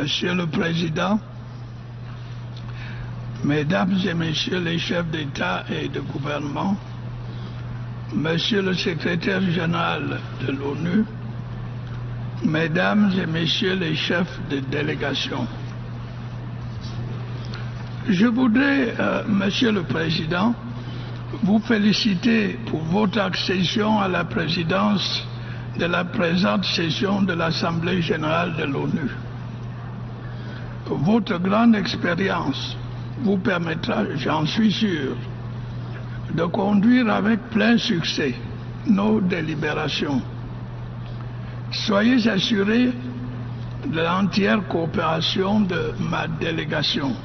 Monsieur le Président, Mesdames et Messieurs les chefs d'État et de gouvernement, Monsieur le Secrétaire général de l'ONU, Mesdames et Messieurs les chefs de délégation, je voudrais, Monsieur le Président, vous féliciter pour votre accession à la présidence de la présente session de l'Assemblée générale de l'ONU. Votre grande expérience vous permettra, j'en suis sûr, de conduire avec plein succès nos délibérations. Soyez assurés de l'entière coopération de ma délégation.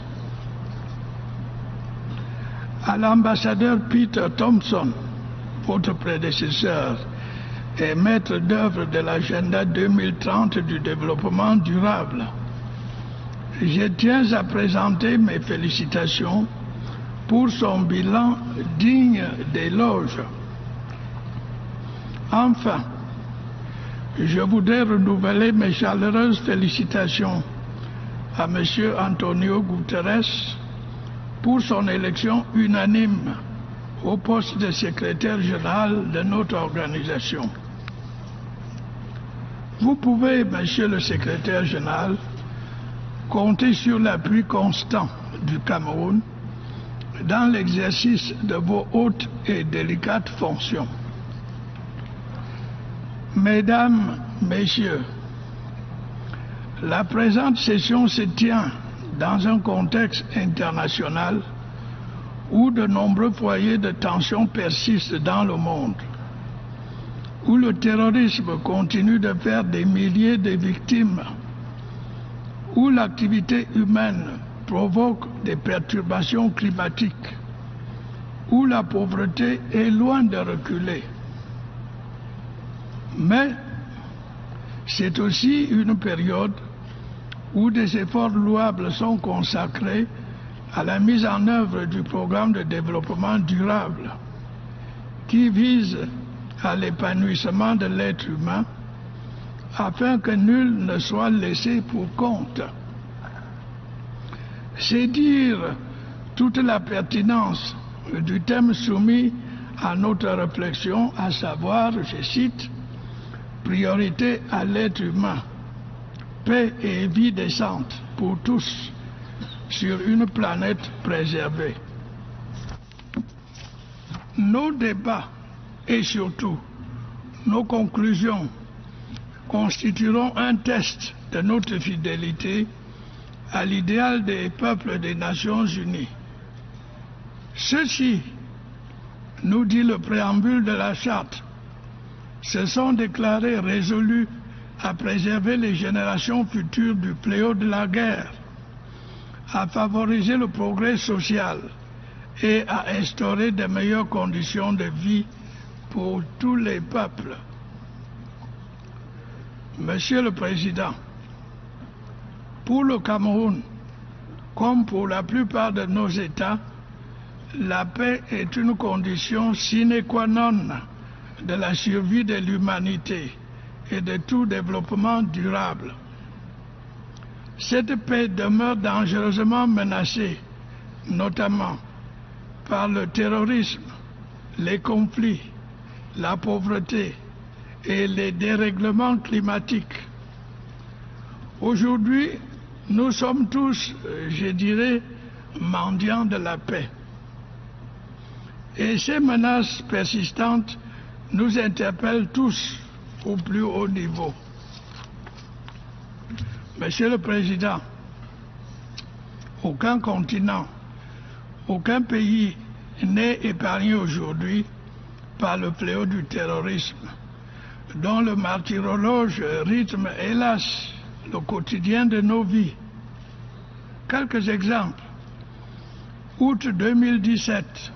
À l'ambassadeur Peter Thompson, votre prédécesseur et maître d'œuvre de l'agenda 2030 du développement durable, je tiens à présenter mes félicitations pour son bilan digne d'éloge. Enfin, je voudrais renouveler mes chaleureuses félicitations à M. Antonio Guterres pour son élection unanime au poste de secrétaire général de notre organisation. Vous pouvez, Monsieur le secrétaire général, compter sur l'appui constant du Cameroun dans l'exercice de vos hautes et délicates fonctions. Mesdames, Messieurs, la présente session se tient dans un contexte international où de nombreux foyers de tension persistent dans le monde, où le terrorisme continue de faire des milliers de victimes, où l'activité humaine provoque des perturbations climatiques, où la pauvreté est loin de reculer. Mais c'est aussi une période où des efforts louables sont consacrés à la mise en œuvre du programme de développement durable qui vise à l'épanouissement de l'être humain afin que nul ne soit laissé pour compte. C'est dire toute la pertinence du thème soumis à notre réflexion, à savoir, je cite, « Priorité à l'être humain, paix et vie décente pour tous sur une planète préservée ». Nos débats et surtout nos conclusions constitueront un test de notre fidélité à l'idéal des peuples des Nations Unies. Ceux-ci, nous dit le préambule de la Charte, se sont déclarés résolus à préserver les générations futures du fléau de la guerre, à favoriser le progrès social et à instaurer de meilleures conditions de vie pour tous les peuples. Monsieur le Président, pour le Cameroun, comme pour la plupart de nos États, la paix est une condition sine qua non de la survie de l'humanité et de tout développement durable. Cette paix demeure dangereusement menacée, notamment par le terrorisme, les conflits, la pauvreté et les dérèglements climatiques. Aujourd'hui, nous sommes tous, je dirais, mendiants de la paix. Et ces menaces persistantes nous interpellent tous au plus haut niveau. Monsieur le Président, aucun continent, aucun pays n'est épargné aujourd'hui par le fléau du terrorisme, dont le martyrologe rythme, hélas, le quotidien de nos vies. Quelques exemples. Août 2017,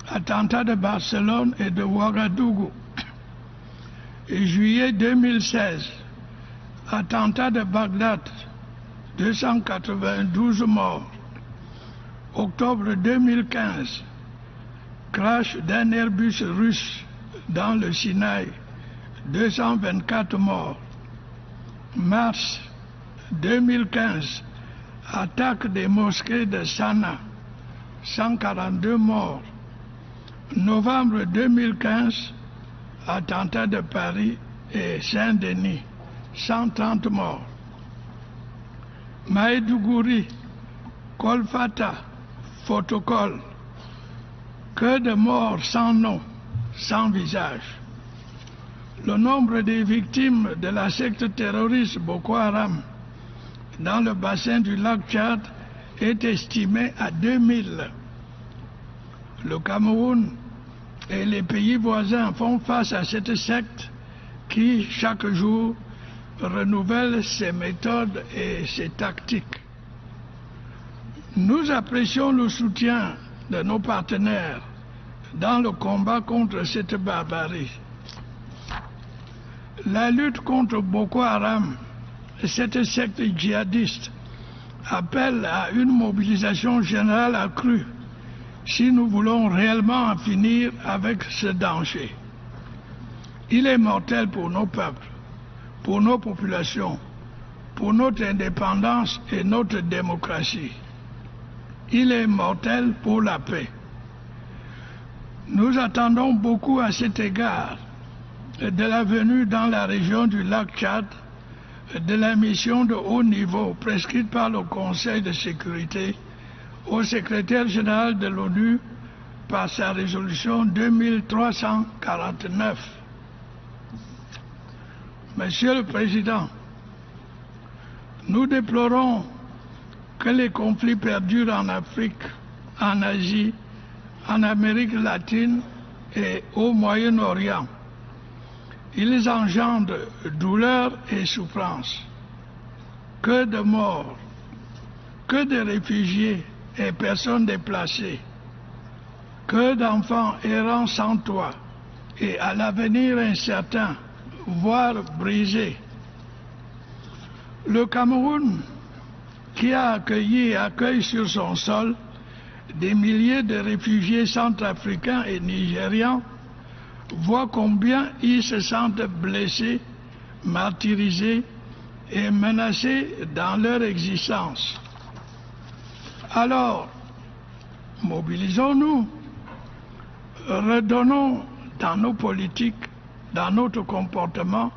attentat de Barcelone et de Ouagadougou. Et juillet 2016, attentat de Bagdad, 292 morts. Octobre 2015, crash d'un Airbus russe dans le Sinaï, 224 morts. Mars 2015, attaque des mosquées de Sanaa, 142 morts. Novembre 2015, attentat de Paris et Saint-Denis, 130 morts. Maïdougouri, Kolfata, Photocol, que de morts sans nom, sans visage. Le nombre des victimes de la secte terroriste Boko Haram dans le bassin du lac Tchad est estimé à 2000. Le Cameroun et les pays voisins font face à cette secte qui, chaque jour, renouvelle ses méthodes et ses tactiques. Nous apprécions le soutien de nos partenaires dans le combat contre cette barbarie. La lutte contre Boko Haram, cette secte djihadiste, appelle à une mobilisation générale accrue si nous voulons réellement en finir avec ce danger. Il est mortel pour nos peuples, pour nos populations, pour notre indépendance et notre démocratie. Il est mortel pour la paix. Nous attendons beaucoup à cet égard de la venue dans la région du lac Tchad de la mission de haut niveau prescrite par le Conseil de sécurité au secrétaire général de l'ONU par sa résolution 2349. Monsieur le Président, nous déplorons que les conflits perdurent en Afrique, en Asie, en Amérique latine et au Moyen-Orient. Ils engendrent douleur et souffrance. Que de morts, que de réfugiés et personnes déplacées, que d'enfants errant sans toit et à l'avenir incertain, voire brisé. Le Cameroun, qui a accueilli et accueille sur son sol des milliers de réfugiés centrafricains et nigérians, voit combien ils se sentent blessés, martyrisés et menacés dans leur existence. Alors, mobilisons-nous, redonnons dans nos politiques, dans notre comportement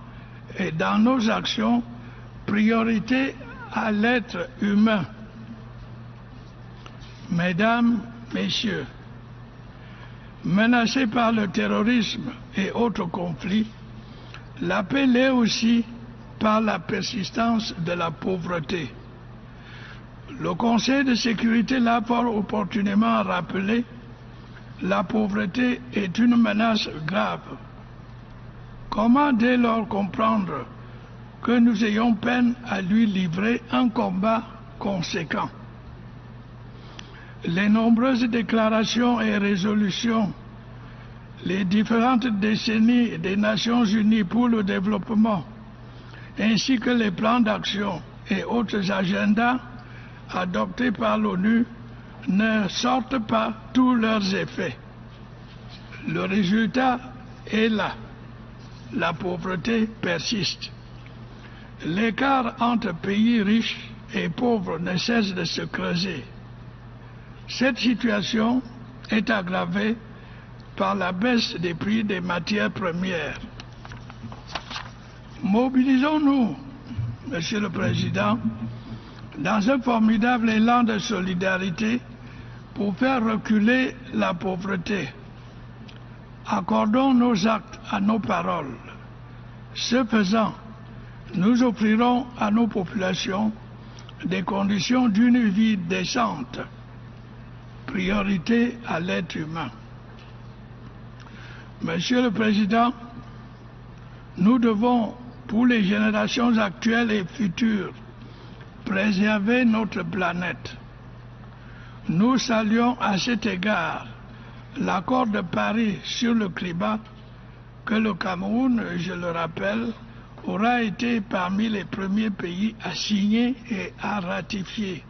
et dans nos actions priorité à l'être humain. Mesdames, Messieurs, menacés par le terrorisme et autres conflits, la paix l'est aussi par la persistance de la pauvreté. Le Conseil de sécurité l'a fort opportunément rappelé, la pauvreté est une menace grave. Comment dès lors comprendre que nous ayons peine à lui livrer un combat conséquent? Les nombreuses déclarations et résolutions, les différentes décennies des Nations Unies pour le développement, ainsi que les plans d'action et autres agendas adoptés par l'ONU ne sortent pas tous leurs effets. Le résultat est là. La pauvreté persiste. L'écart entre pays riches et pauvres ne cesse de se creuser. Cette situation est aggravée par la baisse des prix des matières premières. Mobilisons-nous, Monsieur le Président, dans un formidable élan de solidarité pour faire reculer la pauvreté. Accordons nos actes à nos paroles. Ce faisant, nous offrirons à nos populations des conditions d'une vie décente. Priorité à l'être humain. Monsieur le Président, nous devons, pour les générations actuelles et futures, préserver notre planète. Nous saluons à cet égard l'accord de Paris sur le climat que le Cameroun, je le rappelle, aura été parmi les premiers pays à signer et à ratifier.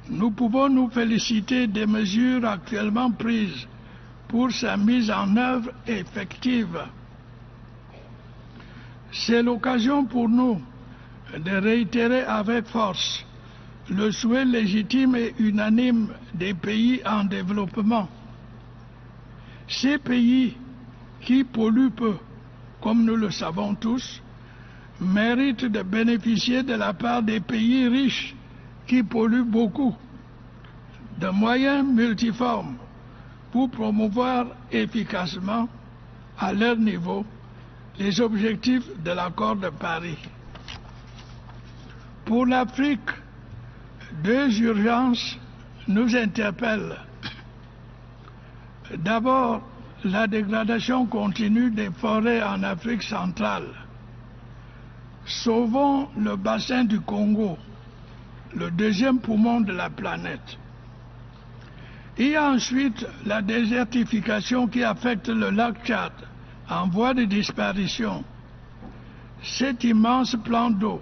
Nous pouvons nous féliciter des mesures actuellement prises pour sa mise en œuvre effective. C'est l'occasion pour nous de réitérer avec force le souhait légitime et unanime des pays en développement. Ces pays qui polluent peu, comme nous le savons tous, méritent de bénéficier de la part des pays riches qui polluent beaucoup de moyens multiformes pour promouvoir efficacement à leur niveau les objectifs de l'accord de Paris. Pour l'Afrique, deux urgences nous interpellent. D'abord, la dégradation continue des forêts en Afrique centrale. Sauvons le bassin du Congo, le deuxième poumon de la planète. Et ensuite, la désertification qui affecte le lac Tchad, en voie de disparition. Cet immense plan d'eau,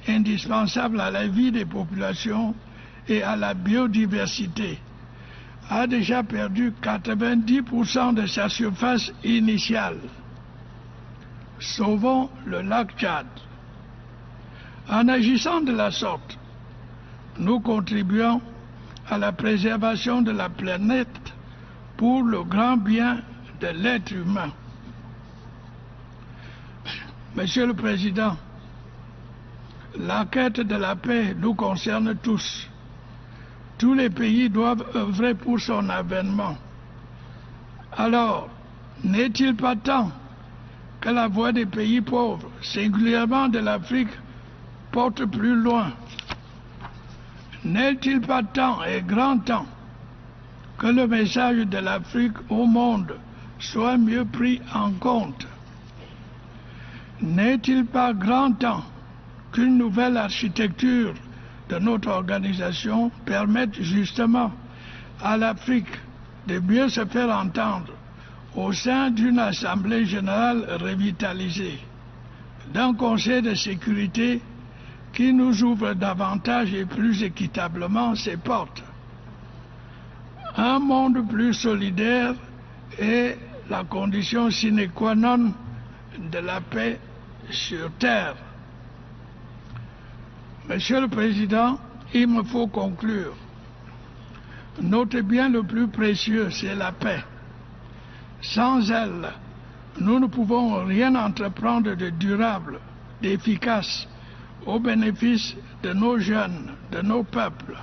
indispensable à la vie des populations et à la biodiversité, a déjà perdu 90% de sa surface initiale. Sauvons le lac Tchad. En agissant de la sorte, nous contribuons à la préservation de la planète pour le grand bien de l'être humain. Monsieur le Président, la quête de la paix nous concerne tous. Tous les pays doivent œuvrer pour son avènement. Alors, n'est-il pas temps que la voix des pays pauvres, singulièrement de l'Afrique, porte plus loin? N'est-il pas temps et grand temps que le message de l'Afrique au monde soit mieux pris en compte? N'est-il pas grand temps qu'une nouvelle architecture de notre organisation permette justement à l'Afrique de mieux se faire entendre au sein d'une Assemblée générale revitalisée, d'un Conseil de sécurité qui nous ouvre davantage et plus équitablement ses portes? Un monde plus solidaire est la condition sine qua non de la paix sur Terre. Monsieur le Président, il me faut conclure. Notre bien le plus précieux, c'est la paix. Sans elle, nous ne pouvons rien entreprendre de durable, d'efficace, au bénéfice de nos jeunes, de nos peuples.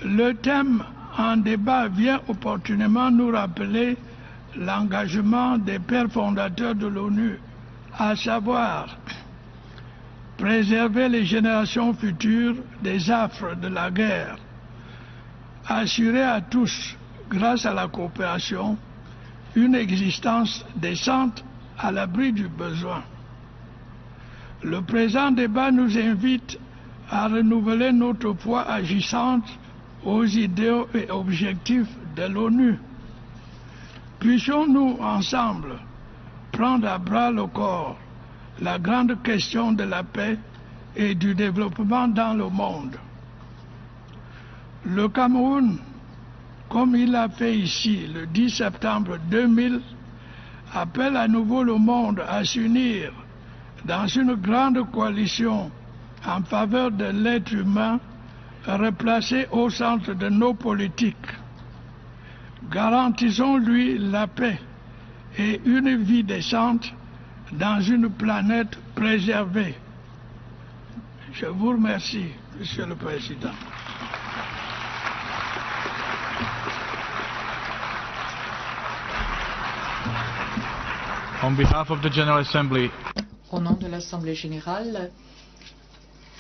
Le thème en débat vient opportunément nous rappeler l'engagement des pères fondateurs de l'ONU, à savoir préserver les générations futures des affres de la guerre, assurer à tous, grâce à la coopération, une existence décente à l'abri du besoin. Le présent débat nous invite à renouveler notre foi agissante aux idéaux et objectifs de l'ONU. Puissions-nous ensemble prendre à bras le corps la grande question de la paix et du développement dans le monde. Le Cameroun, comme il l'a fait ici le 10 septembre 2000, appelle à nouveau le monde à s'unir dans une grande coalition en faveur de l'être humain replacé au centre de nos politiques. Garantissons-lui la paix et une vie décente dans une planète préservée. Je vous remercie, Monsieur le Président. On behalf of the General Assembly, au nom de l'Assemblée générale,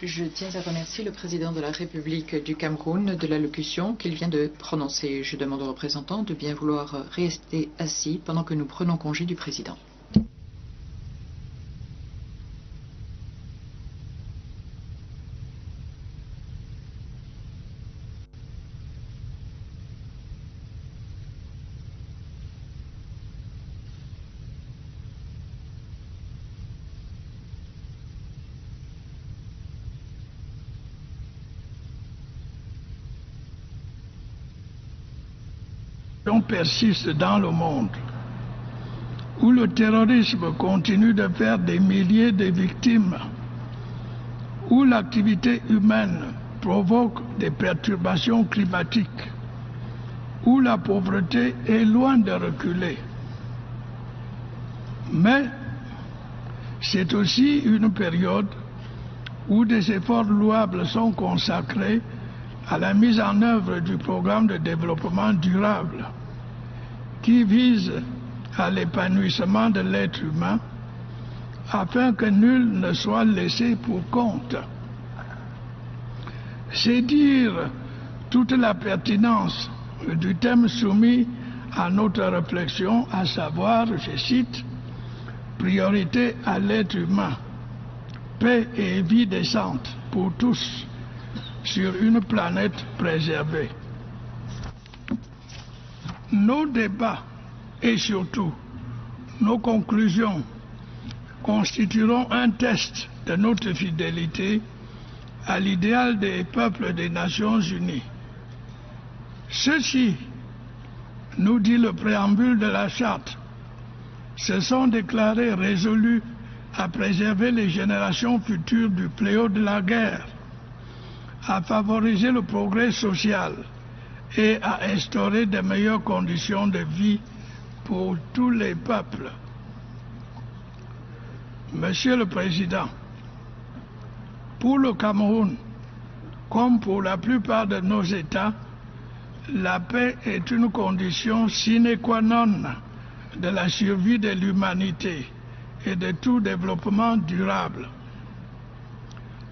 je tiens à remercier le président de la République du Cameroun de l'allocution qu'il vient de prononcer. Je demande aux représentants de bien vouloir rester assis pendant que nous prenons congé du président. Persiste dans le monde, où le terrorisme continue de faire des milliers de victimes, où l'activité humaine provoque des perturbations climatiques, où la pauvreté est loin de reculer. Mais c'est aussi une période où des efforts louables sont consacrés à la mise en œuvre du programme de développement durable qui vise à l'épanouissement de l'être humain afin que nul ne soit laissé pour compte. C'est dire toute la pertinence du thème soumis à notre réflexion, à savoir, je cite, « Priorité à l'être humain, paix et vie décente pour tous sur une planète préservée ». Nos débats et surtout nos conclusions constitueront un test de notre fidélité à l'idéal des peuples des Nations Unies. Ceux-ci, nous dit le préambule de la Charte, se sont déclarés résolus à préserver les générations futures du fléau de la guerre, à favoriser le progrès social et à instaurer de meilleures conditions de vie pour tous les peuples. Monsieur le Président, pour le Cameroun, comme pour la plupart de nos États, la paix est une condition sine qua non de la survie de l'humanité et de tout développement durable.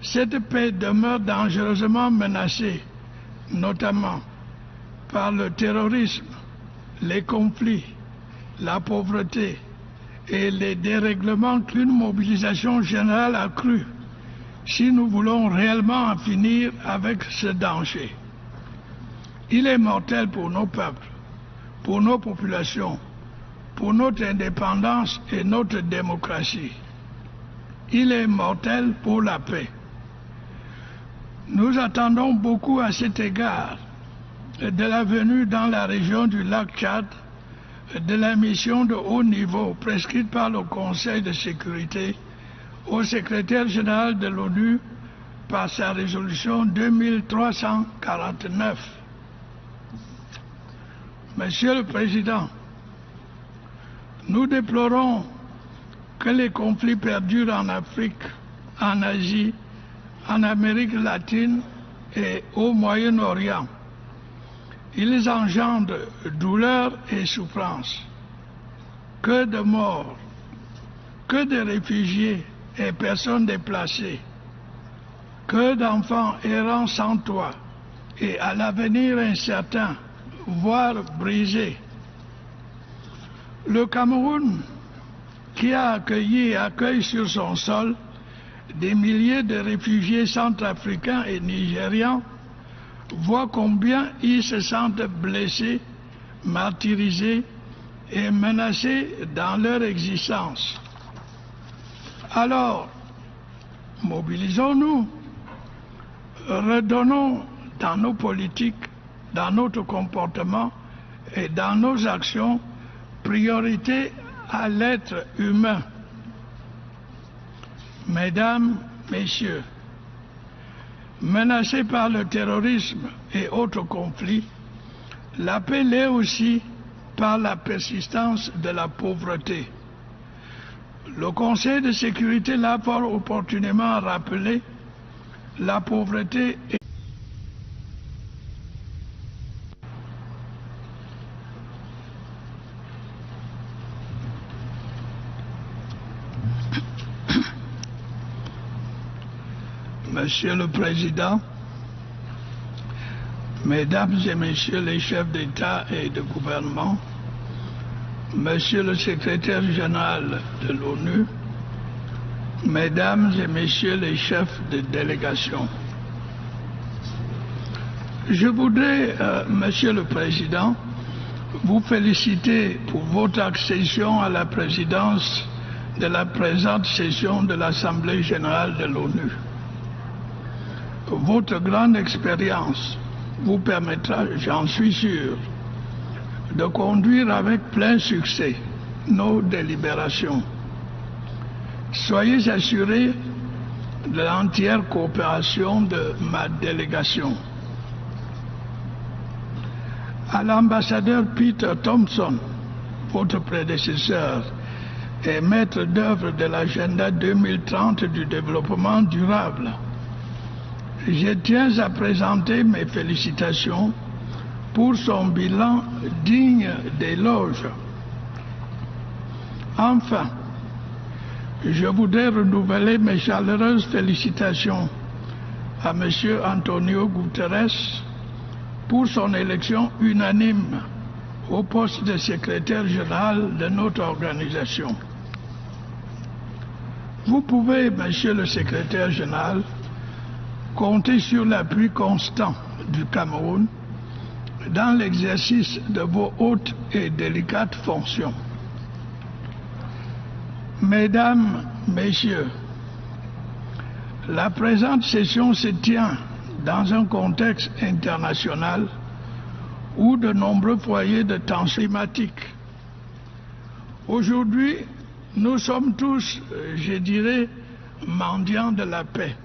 Cette paix demeure dangereusement menacée, notamment par le terrorisme, les conflits, la pauvreté et les dérèglements qu'une mobilisation générale accrue si nous voulons réellement en finir avec ce danger. Il est mortel pour nos peuples, pour nos populations, pour notre indépendance et notre démocratie. Il est mortel pour la paix. Nous attendons beaucoup à cet égard de la venue dans la région du lac Tchad de la mission de haut niveau prescrite par le Conseil de sécurité au secrétaire général de l'ONU par sa résolution 2349. Monsieur le Président, nous déplorons que les conflits perdurent en Afrique, en Asie, en Amérique latine et au Moyen-Orient. Ils engendrent douleur et souffrance. Que de morts, que de réfugiés et personnes déplacées, que d'enfants errant sans toit et à l'avenir incertain, voire brisés. Le Cameroun, qui a accueilli et accueille sur son sol des milliers de réfugiés centrafricains et nigérians, voit combien ils se sentent blessés, martyrisés et menacés dans leur existence. Alors, mobilisons-nous, redonnons dans nos politiques, dans notre comportement et dans nos actions priorité à l'être humain. Mesdames, Messieurs, menacés par le terrorisme et autres conflits, la paix l'est aussi par la persistance de la pauvreté. Le Conseil de sécurité l'a fort opportunément rappelé, la pauvreté est Monsieur le Président, Mesdames et Messieurs les chefs d'État et de gouvernement, Monsieur le Secrétaire général de l'ONU, Mesdames et Messieurs les chefs de délégation, je voudrais, Monsieur le Président, vous féliciter pour votre accession à la présidence de la présente session de l'Assemblée générale de l'ONU. Votre grande expérience vous permettra, j'en suis sûr, de conduire avec plein succès nos délibérations. Soyez assurés de l'entière coopération de ma délégation. À l'ambassadeur Peter Thompson, votre prédécesseur et maître d'œuvre de l'agenda 2030 du développement durable, je tiens à présenter mes félicitations pour son bilan digne d'éloge. Enfin, je voudrais renouveler mes chaleureuses félicitations à M. Antonio Guterres pour son élection unanime au poste de secrétaire général de notre organisation. Vous pouvez, Monsieur le secrétaire général, compter sur l'appui constant du Cameroun dans l'exercice de vos hautes et délicates fonctions. Mesdames, Messieurs, la présente session se tient dans un contexte international où de nombreux foyers de tensions climatiques. Aujourd'hui, nous sommes tous, je dirais, mendiants de la paix.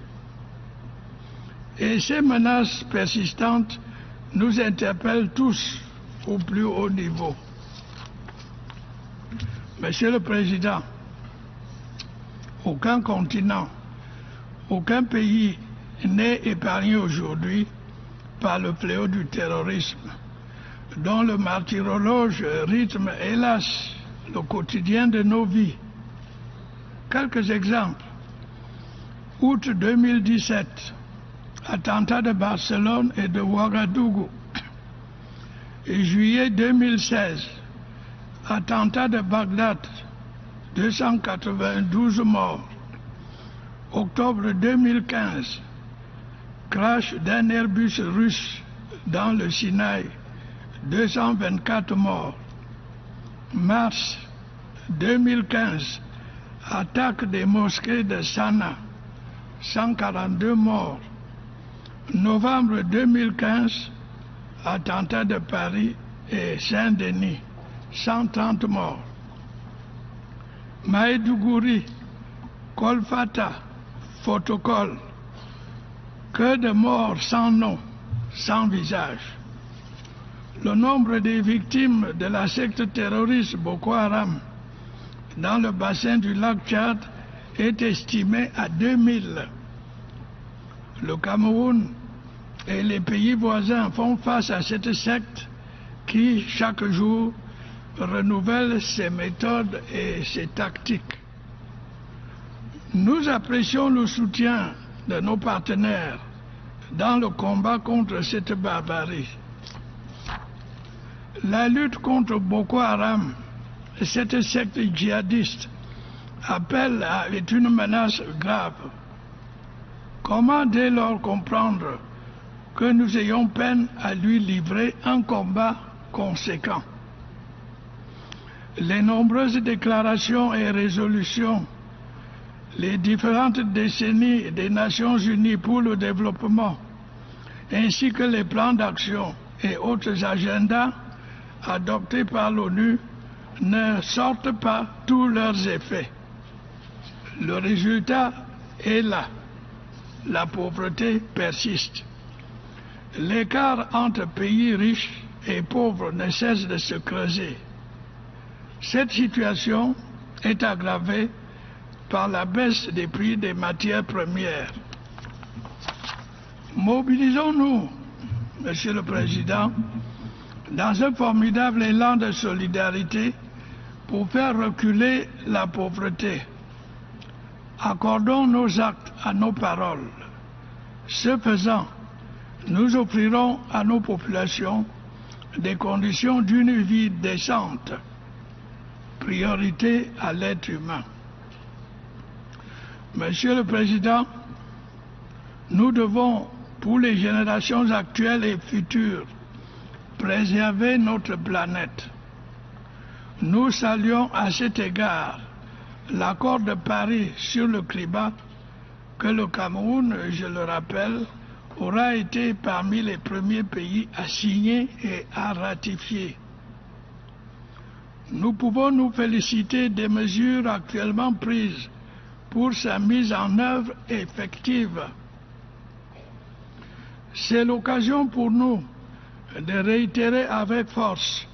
Et ces menaces persistantes nous interpellent tous au plus haut niveau. Monsieur le Président, aucun continent, aucun pays n'est épargné aujourd'hui par le fléau du terrorisme, dont le martyrologe rythme, hélas, le quotidien de nos vies. Quelques exemples. Août 2017, attentat de Barcelone et de Ouagadougou. Et juillet 2016, attentat de Bagdad, 292 morts. Octobre 2015, crash d'un Airbus russe dans le Sinaï, 224 morts. Mars 2015, attaque des mosquées de Sanaa, 142 morts. Novembre 2015, attentat de Paris et Saint-Denis, 130 morts. Maïdougouri, Kolfata, Fotokol, que de morts sans nom, sans visage. Le nombre des victimes de la secte terroriste Boko Haram dans le bassin du lac Tchad est estimé à 2000. Le Cameroun et les pays voisins font face à cette secte qui, chaque jour, renouvelle ses méthodes et ses tactiques. Nous apprécions le soutien de nos partenaires dans le combat contre cette barbarie. La lutte contre Boko Haram, cette secte djihadiste, est une menace grave. Comment dès lors comprendre que nous ayons peine à lui livrer un combat conséquent? Les nombreuses déclarations et résolutions, les différentes décennies des Nations Unies pour le développement, ainsi que les plans d'action et autres agendas adoptés par l'ONU ne sortent pas tous leurs effets. Le résultat est là. La pauvreté persiste. L'écart entre pays riches et pauvres ne cesse de se creuser. Cette situation est aggravée par la baisse des prix des matières premières. Mobilisons-nous, Monsieur le Président, dans un formidable élan de solidarité pour faire reculer la pauvreté. Accordons nos actes à nos paroles. Ce faisant, nous offrirons à nos populations des conditions d'une vie décente. Priorité à l'être humain. Monsieur le Président, nous devons, pour les générations actuelles et futures, préserver notre planète. Nous saluons à cet égard l'accord de Paris sur le climat que le Cameroun, je le rappelle, aura été parmi les premiers pays à signer et à ratifier. Nous pouvons nous féliciter des mesures actuellement prises pour sa mise en œuvre effective. C'est l'occasion pour nous de réitérer avec force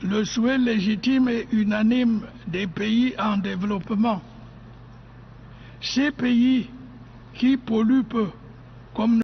le souhait légitime et unanime des pays en développement. Ces pays qui polluent peu, comme